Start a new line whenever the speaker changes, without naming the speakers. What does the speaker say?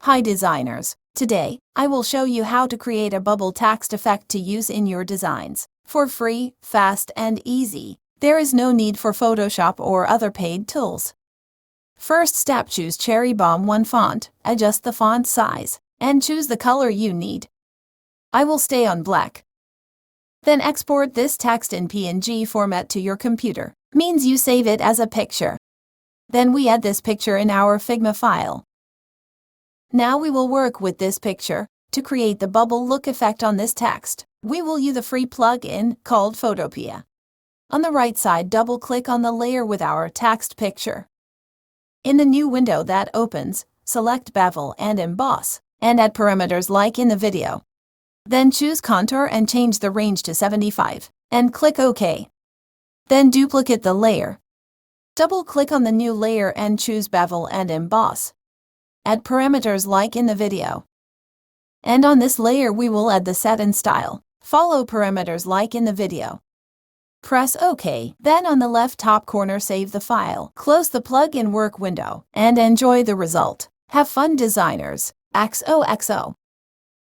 Hi designers! Today, I will show you how to create a bubble text effect to use in your designs. For free, fast, and easy. There is no need for Photoshop or other paid tools. First step, choose Cherry Bomb 1 font, adjust the font size, and choose the color you need. I will stay on black. Then export this text in PNG format to your computer. Means you save it as a picture. Then we add this picture in our Figma file. Now we will work with this picture. To create the bubble look effect on this text, we will use a free plugin called Photopea. On the right side, double-click on the layer with our text picture. In the new window that opens, select Bevel and Emboss, and add parameters like in the video. Then choose Contour and change the range to 75, and click OK. Then duplicate the layer. Double-click on the new layer and choose Bevel and Emboss. Add parameters like in the video. And on this layer we will add the satin style. Follow parameters like in the video. Press OK. Then on the left top corner save the file. Close the plugin work window and enjoy the result. Have fun designers. XOXO.